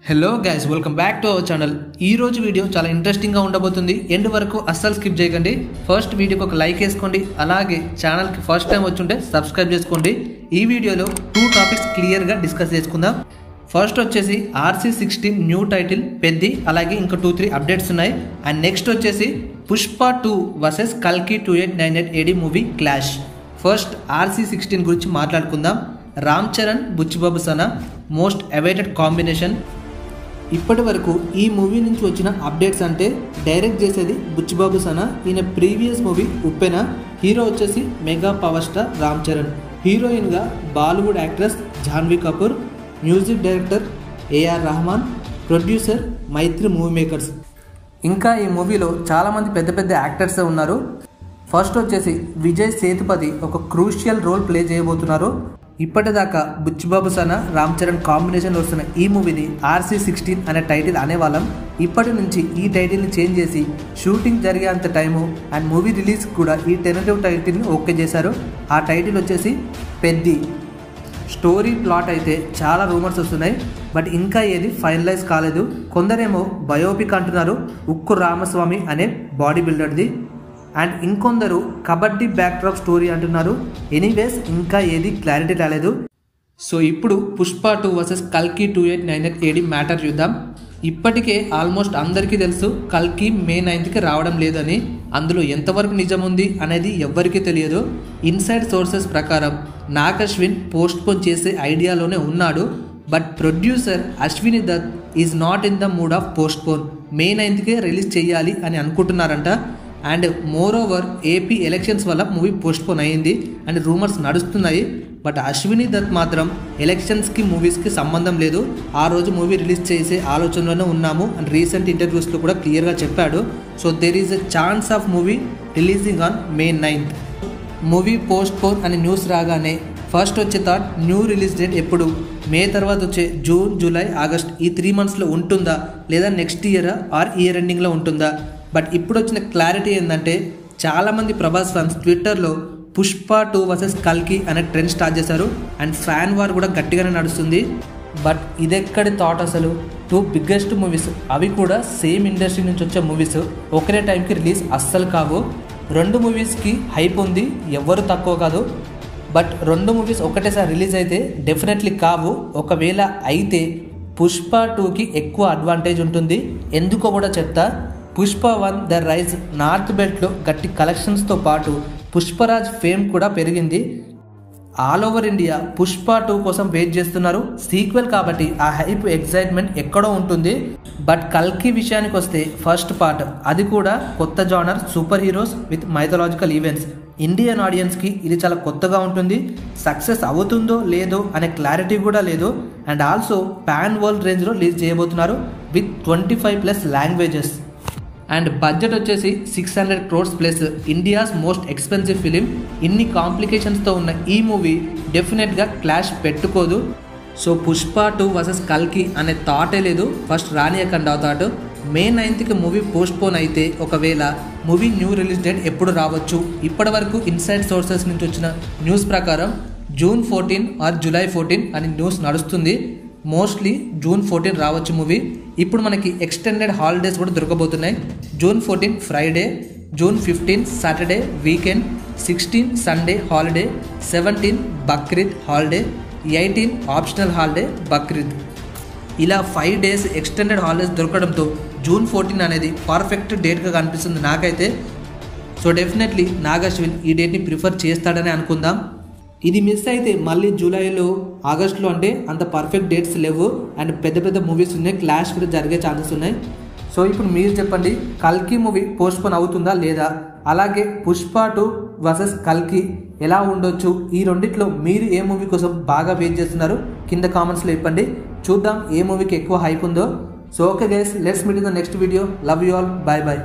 Hello guys, welcome back to our channel. ఈ రోజు video చాలా ఇంట్రెస్టింగ్గా ఉండబోతుంది. ఎండ్ వరకు అస్సలు స్కిప్ చేయకండి. ఫస్ట్ వీడియోకి ఒక లైక్ వేసుకోండి, అలాగే ఛానల్కి ఫస్ట్ టైం వచ్చుంటే సబ్స్క్రైబ్ చేసుకోండి. ఈ వీడియోలో 2 టాపిక్స్ క్లియర్గా డిస్కస్ చేసుకుందాం. ఫస్ట్ వచ్చేసి RC16 న్యూ టైటిల్ పెద్ది, అలాగే ఇంకా 2-3 అప్డేట్స్ ఉన్నాయి. అండ్ నెక్స్ట్ వచ్చేసి పుష్ప 2 వర్సెస్ కల్కి 2898 AD movie clash. First RC16 గురించి మాట్లాడుకుందాం. Ram Charan, Buchi Babu Sana most awaited combination. ఇప్పటి వరకు ఈ మూవీ నుంచి వచ్చిన అప్డేట్స్ అంటే డైరెక్ట్ చేసేది బుచ్చిబాబు సనా, ఈయన ప్రీవియస్ మూవీ ఉప్పెన. హీరో వచ్చేసి mega power star Ram Charan, హీరోయిన్గా Bollywood actress Janhvi Kapoor, music director AR Rahman, producer Mythri movie makers. ఇంకా ఈ మూవీలో చాలామంది పెద్ద పెద్ద యాక్టర్స్ ఉన్నారు. ఫస్ట్ వచ్చేసి విజయ్ సేతుపతి ఒక క్రూషియల్ రోల్ ప్లే చేయబోతున్నారు. ఇప్పటిదాకా బుచ్చిబాబు సనా, రామ్ చరణ్ కాంబినేషన్లో వస్తున్న ఈ మూవీని RC16 అనే టైటిల్ అనేవాళ్ళం. ఇప్పటి నుంచి ఈ టైటిల్ని చేంజ్ చేసి షూటింగ్ జరిగేంత టైము అండ్ మూవీ రిలీజ్ కూడా ఈ టెంటేటివ్ టైటిల్ని ఓకే చేశారు. ఆ టైటిల్ వచ్చేసి పెద్ది. స్టోరీ ప్లాట్ అయితే చాలా రూమర్స్ వస్తున్నాయి, బట్ ఇంకా ఏది ఫైనలైజ్ కాలేదు. కొందరేమో బయోపిక్ అంటున్నారు, ఉక్కు రామస్వామి అనే బాడీ బిల్డర్ది. అండ్ ఇంకొందరు కబడ్డీ బ్యాక్డ్రాప్ స్టోరీ అంటున్నారు. ఎనీవేస్ ఇంకా ఏది క్లారిటీ రాలేదు. సో ఇప్పుడు పుష్ప 2 వర్సెస్ కల్కి 2898 AD మ్యాటర్ చూద్దాం. ఇప్పటికే ఆల్మోస్ట్ అందరికీ తెలుసు కల్కి May 9th రావడం లేదని. అందులో ఎంతవరకు నిజం ఉంది అనేది ఎవ్వరికీ తెలియదు. ఇన్సైడ్ సోర్సెస్ ప్రకారం నాగ్ అశ్విన్ పోస్ట్పోన్ చేసే ఐడియాలోనే ఉన్నాడు. But producer Ashwini Dutt is not in the mood of postpone. May 9th release చేయాలి అని అనుకుంటున్నారంట. And moreover AP elections వల్ల మూవీ పోస్ట్పోన్ అయ్యింది అండ్ రూమర్స్ నడుస్తున్నాయి. బట్ అశ్విని దత్ మాత్రం ఎలక్షన్స్కి మూవీస్కి సంబంధం లేదు, ఆ రోజు మూవీ రిలీజ్ చేసే ఆలోచనలోనే ఉన్నాము అండ్ రీసెంట్ ఇంటర్వ్యూస్లో కూడా క్లియర్గా చెప్పాడు. So there is a chance of movie releasing on May 9th. Movie postpone అని న్యూస్ రాగానే ఫస్ట్ వచ్చే థాట్ న్యూ రిలీజ్ డేట్ ఎప్పుడు, మే తర్వాత వచ్చే జూన్, జూలై, ఆగస్ట్ ఈ 3 monthsలో ఉంటుందా, లేదా నెక్స్ట్ ఇయర్ ఆర్ ఇయర్ ఎండింగ్లో ఉంటుందా. బట్ ఇప్పుడు వచ్చిన క్లారిటీ ఏంటంటే చాలామంది ప్రభాస్ ఫ్యాన్స్ ట్విట్టర్లో పుష్ప 2 వర్సెస్ కల్కి అనే ట్రెండ్ స్టార్ట్ చేశారు అండ్ ఫ్యాన్ వార్ కూడా గట్టిగానే నడుస్తుంది. బట్ ఇదెక్కడి థాట్ అసలు. 2 బిగ్గెస్ట్ మూవీస్, అవి కూడా సేమ్ ఇండస్ట్రీ నుంచి వచ్చే మూవీస్ ఒకరే టైంకి రిలీజ్ అస్సలు కావు. 2 మూవీస్కి హైప్ ఉంది, ఎవ్వరు తక్కువ కాదు. బట్ 2 మూవీస్ ఒకటేసారి రిలీజ్ అయితే డెఫినెట్లీ కావు. ఒకవేళ అయితే పుష్ప 2కి ఎక్కువ అడ్వాంటేజ్ ఉంటుంది. ఎందుకో కూడా చెప్తా. పుష్ప 1 ద రైజ్ నార్త్ బెల్ట్లో గట్టి కలెక్షన్స్తో పాటు పుష్పరాజ్ ఫేమ్ కూడా పెరిగింది. ఆల్ ఓవర్ ఇండియా పుష్ప 2 కోసం వెయిట్ చేస్తున్నారు. సీక్వెల్ కాబట్టి ఆ హైప్, ఎక్సైట్మెంట్ ఎక్కడో ఉంటుంది. బట్ కల్కి విషయానికి వస్తే ఫస్ట్ పార్ట్, అది కూడా కొత్త genre, super heroes with mythological events. Indian ఆడియన్స్కి ఇది చాలా కొత్తగా ఉంటుంది. సక్సెస్ అవుతుందో లేదో అనే క్లారిటీ కూడా లేదు. అండ్ ఆల్సో పాన్ వరల్డ్ రేంజ్లో రిలీజ్ చేయబోతున్నారు విత్ 25+ లాంగ్వేజెస్. అండ్ బడ్జెట్ వచ్చేసి 600 crores plus. India's most expensive film. ఇన్ని కాంప్లికేషన్స్తో ఉన్న ఈ మూవీ డెఫినెట్గా క్లాష్ పెట్టుకోదు. సో పుష్ప 2 వర్సెస్ కల్కి అనే థాటే లేదు. ఫస్ట్ రానియకండి ఆ thought. May 9th movie postpone అయితే ఒకవేళ మూవీ న్యూ రిలీజ్ డేట్ ఎప్పుడు రావచ్చు. ఇప్పటి వరకు ఇన్సైడ్ సోర్సెస్ నుంచి వచ్చిన న్యూస్ ప్రకారం June 14 ఆర్ July 14 అని న్యూస్ నడుస్తుంది. మోస్ట్లీ June 14 రావచ్చు మూవీ. ఇప్పుడు మనకి ఎక్స్టెండెడ్ హాలిడేస్ కూడా దొరకబోతున్నాయి. June 14 Friday, June 15 Saturday weekend, 16 Sunday holiday, 17 Bakrid holiday, 18 optional holiday Bakrid. ఇలా 5 days ఎక్స్టెండెడ్ హాలిడేస్ దొరకడంతో June 14 అనేది పర్ఫెక్ట్ డేట్గా కనిపిస్తుంది నాకైతే. సో డెఫినెట్లీ నాగ్ అశ్విన్ ఈ డేట్ని ప్రిఫర్ చేస్తాడని అనుకుందాం. ఇది మిస్ అయితే మళ్ళీ జూలైలో, ఆగస్టులో అంటే అంత పర్ఫెక్ట్ డేట్స్ లేవు అండ్ పెద్ద పెద్ద మూవీస్ ఉన్నాయి, క్లాష్ కూడా జరిగే ఛాన్సెస్ ఉన్నాయి. సో ఇప్పుడు మీరు చెప్పండి, కల్కి మూవీ పోస్ట్పోన్ అవుతుందా లేదా, అలాగే పుష్ప 2 వర్సెస్ కల్కి ఎలా ఉండొచ్చు, ఈ రెండిట్లో మీరు ఏ మూవీ కోసం బాగా వెయిట్ చేస్తున్నారు కింద కామెంట్స్లో చెప్పండి. చూద్దాం ఏ మూవీకి ఎక్కువ హైప్ ఉందో. So okay guys, let's meet in the next video. Love you all, by by.